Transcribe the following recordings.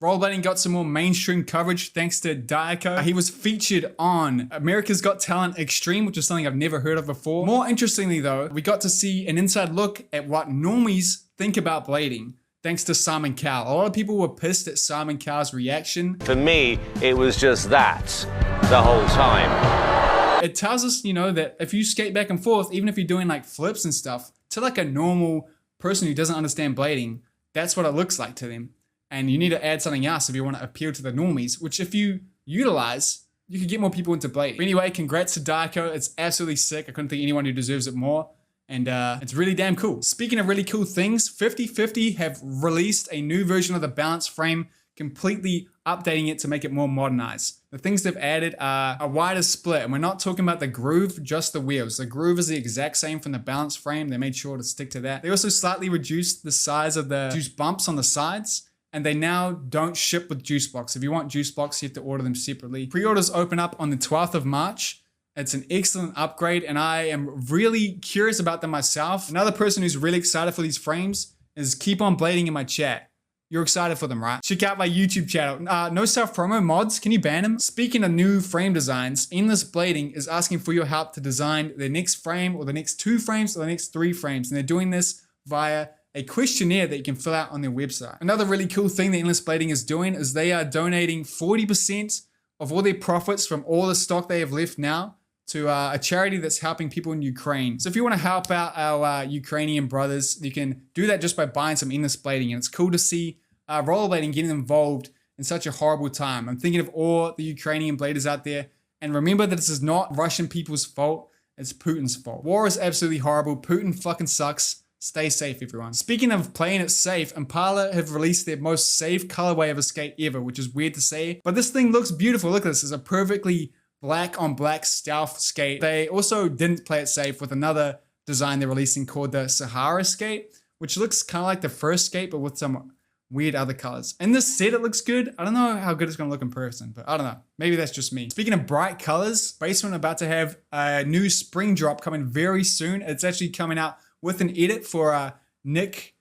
Rollerblading got some more mainstream coverage thanks to Diako. He was featured on America's Got Talent Extreme, which is something I've never heard of before. More interestingly though, we got to see an inside look at what normies think about blading, thanks to Simon Cowell. A lot of people were pissed at Simon Cowell's reaction. For me, it was just that the whole time. It tells us, you know, that if you skate back and forth, even if you're doing like flips and stuff, to like a normal person who doesn't understand blading, that's what it looks like to them. And you need to add something else if you want to appeal to the normies, which if you utilize, you could get more people into blading. But anyway, congrats to Diako. It's absolutely sick. I couldn't think anyone who deserves it more. And it's really damn cool. Speaking of really cool things, 50/50 have released a new version of the balance frame, completely updating it to make it more modernized. The things they've added are a wider split, and we're not talking about the groove, just the wheels. The groove is the exact same from the balance frame. They made sure to stick to that. They also slightly reduced the size of the juice bumps on the sides, and they now don't ship with juice box. If you want juice box, you have to order them separately. Pre-orders open up on the 12th of March. It's an excellent upgrade, and I am really curious about them myself. Another person who's really excited for these frames is Keep On Blading in my chat. You're excited for them, right? Check out my YouTube channel. No self-promo mods, can you ban them? Speaking of new frame designs, Endless Blading is asking for your help to design the next frame or the next 2 frames or the next 3 frames. And they're doing this via a questionnaire that you can fill out on their website. Another really cool thing that Endless Blading is doing is they are donating 40% of all their profits from all the stock they have left now to a charity that's helping people in Ukraine. So if you want to help out our Ukrainian brothers, you can do that just by buying some Endless Blading. And it's cool to see rollerblading getting involved in such a horrible time. I'm thinking of all the Ukrainian bladers out there. And remember that this is not Russian people's fault. It's Putin's fault. War is absolutely horrible. Putin fucking sucks. Stay safe, everyone. Speaking of playing it safe, Impala have released their most safe colorway of a skate ever, which is weird to say. But this thing looks beautiful. Look at this. It's a perfectly black on black stealth skate. They also didn't play it safe with another design they're releasing called the SAHARA skate, which looks kind of like the first skate, but with some weird other colors. In this set, it looks good. I don't know how good it's going to look in person, but I don't know. Maybe that's just me. Speaking of bright colors, Bacemint are about to have a new spring drop coming very soon. It's actually coming out with an edit for Nick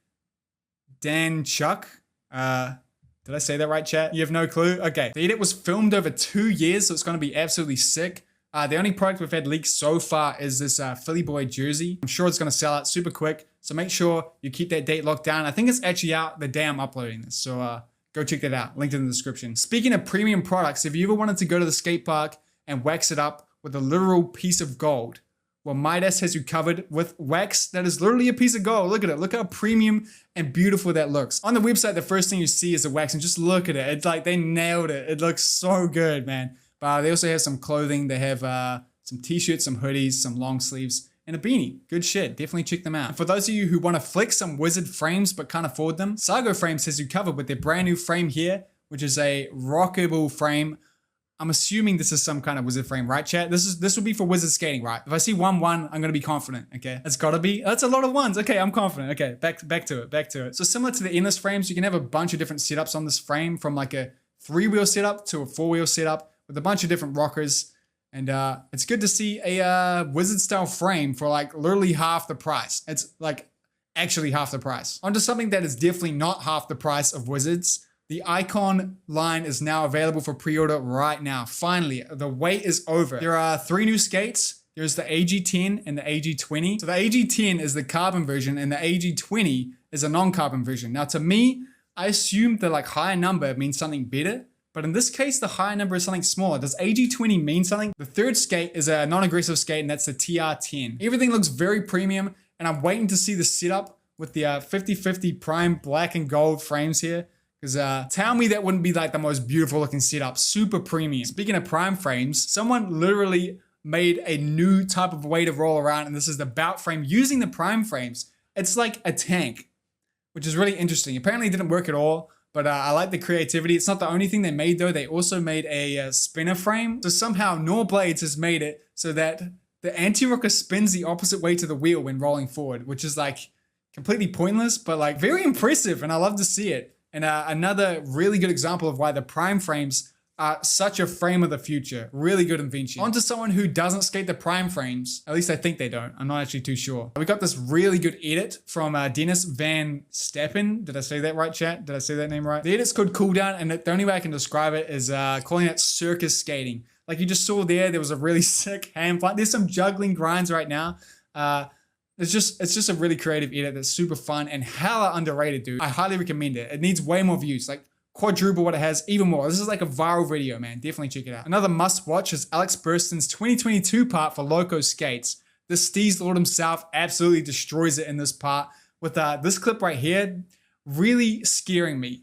Dan Chuck. Did I say that right, chat? You have no clue? Okay. The edit was filmed over 2 years, so it's going to be absolutely sick. The only product we've had leaked so far is this PHLYBOY jersey. I'm sure it's going to sell out super quick, so make sure you keep that date locked down. I think it's actually out the day I'm uploading this, so go check that out. Linked in the description. Speaking of premium products, if you ever wanted to go to the skate park and wax it up with a literal piece of gold, well, Midas has you covered with wax that is literally a piece of gold. Look at it. Look how premium and beautiful that looks. On the website, the first thing you see is the wax, and just look at it. It's like they nailed it. It looks so good, man. But they also have some clothing. They have some t-shirts, some hoodies, some long sleeves, and a beanie. Good shit. Definitely check them out. And for those of you who want to flex some wizard frames but can't afford them, Sago Frames has you covered with their brand new frame here, which is a rockable frame. I'm assuming this is some kind of wizard frame, right, chat? This would be for wizard skating, right? If I see 1-1, I'm gonna be confident, okay? It's gotta be. That's a lot of ones. Okay, I'm confident. Okay, back to it. So similar to the Endless frames, you can have a bunch of different setups on this frame, from like a 3-wheel setup to a 4-wheel setup with a bunch of different rockers. And it's good to see a wizard style frame for like literally half the price. It's like actually half the price. Onto something that is definitely not half the price of wizards. The IQON line is now available for pre-order right now. Finally, the wait is over. There are 3 new skates. There's the AG10 and the AG20. So the AG10 is the carbon version and the AG20 is a non-carbon version. Now to me, I assumed the like higher number means something better, but in this case, the higher number is something smaller. Does AG20 mean something? The third skate is a non-aggressive skate, and that's the TR10. Everything looks very premium, and I'm waiting to see the setup with the 50/50 prime black and gold frames here. Because tell me that wouldn't be like the most beautiful looking setup, super premium. Speaking of prime frames, someone literally made a new type of way to roll around, and this is the bout frame using the prime frames. It's like a tank, which is really interesting. Apparently it didn't work at all, but I like the creativity. It's not the only thing they made though. They also made a spinner frame. So somehow Blades has made it so that the anti-rocker spins the opposite way to the wheel when rolling forward, which is like completely pointless, but like very impressive, and I love to see it. And another really good example of why the prime frames such a frame of the future. Really good invention. On to someone who doesn't skate the prime frames. At least I think they don't. I'm not actually too sure. We got this really good edit from Dennis Van Stappen. Did I say that right, chat? Did I say that name right? The edit's called COOLDOWN, and the only way I can describe it is calling it circus skating. Like you just saw there was a really sick hand fly. There's some juggling grinds right now. It's just a really creative edit that's super fun and hella underrated, dude. I highly recommend it. It needs way more views. Like, quadruple what it has, even more. This is like a viral video, man. Definitely check it out. Another must watch is Alex Burston's 2022 part for Locoskates. The Steez Lord himself absolutely destroys it in this part with this clip right here really scaring me.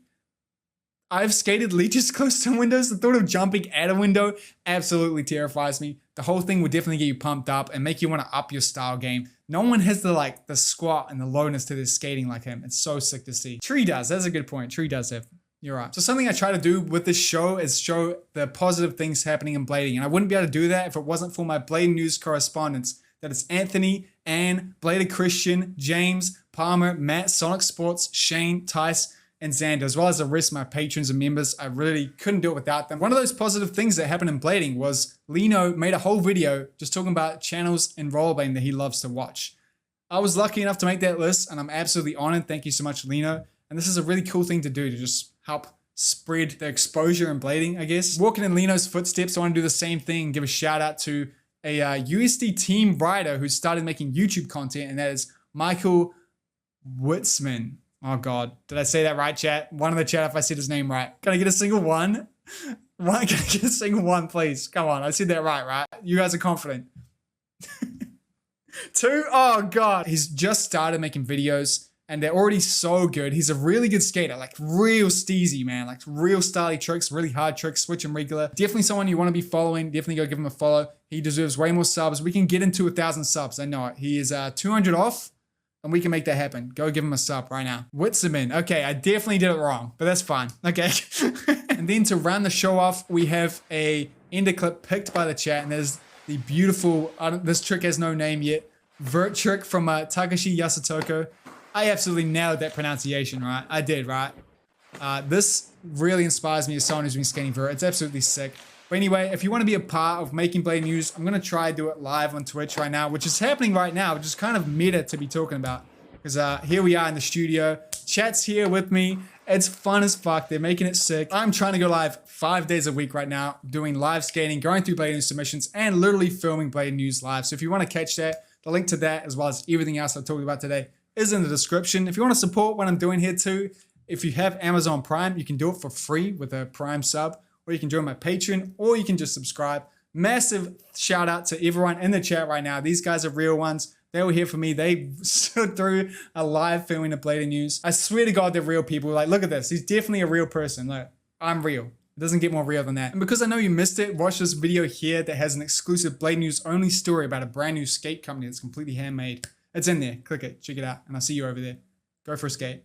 I've skated leeches close to windows. The thought of jumping at a window absolutely terrifies me. The whole thing would definitely get you pumped up and make you want to up your style game. No one has the squat and the lowness to their skating like him. It's so sick to see. Tree does. That's a good point. Tree does have. You're right. So something I try to do with this show is show the positive things happening in blading. And I wouldn't be able to do that if it wasn't for my Blade News correspondents. That is Anthony, Ann, Blader Christian, James, Palmer, Matt, Sonic Sports, Shane, Tice, and Xander, as well as the rest of my patrons and members. I really couldn't do it without them. One of those positive things that happened in blading was Lino made a whole video just talking about channels in rollerblading that he loves to watch. I was lucky enough to make that list, and I'm absolutely honored. Thank you so much, Lino. And this is a really cool thing to do to just help spread the exposure in blading, I guess. Walking in Lino's footsteps, I want to do the same thing and give a shout out to a USD team rider who started making YouTube content, and that is Michael Witzman. Oh God, did I say that right, chat? One in the chat if I said his name right. Can I get a single one? Can I get a single one, please? Come on, I said that right? You guys are confident. 2? Oh God. He's just started making videos, and they're already so good. He's a really good skater, like real steezy, man. Like real styly tricks, really hard tricks, switching regular. Definitely someone you want to be following. Definitely go give him a follow. He deserves way more subs. We can get into 1,000 subs. I know it. He is 200 off, and we can make that happen. Go give him a sub right now. Witzman. Okay, I definitely did it wrong, but that's fine. Okay. And then to round the show off, we have a ender clip picked by the chat, and there's the beautiful, this trick has no name yet, vert trick from Takashi Yasutoko. I absolutely nailed that pronunciation, right? I did, right? This really inspires me as someone who's been skating vert. It's absolutely sick. But anyway, if you want to be a part of making Blade News, I'm going to try to do it live on Twitch right now, which is happening right now, which is kind of meta to be talking about. Because here we are in the studio. Chat's here with me. It's fun as fuck. They're making it sick. I'm trying to go live 5 days a week right now, doing live skating, going through Blade News submissions, and literally filming Blade News live. So if you want to catch that, the link to that, as well as everything else I talked about today, is in the description. If you want to support what I'm doing here too, if you have Amazon Prime, you can do it for free with a Prime sub, or you can join my Patreon, or you can just subscribe. Massive shout out to everyone in the chat right now. These guys are real ones. They were here for me. They stood through a live filming of Blade News. I swear to God, they're real people. Like, look at this. He's definitely a real person. Look, I'm real. It doesn't get more real than that. And because I know you missed it, watch this video here that has an exclusive Blade News only story about a brand new skate company that's completely handmade. It's in there. Click it. Check it out. And I'll see you over there. Go for a skate.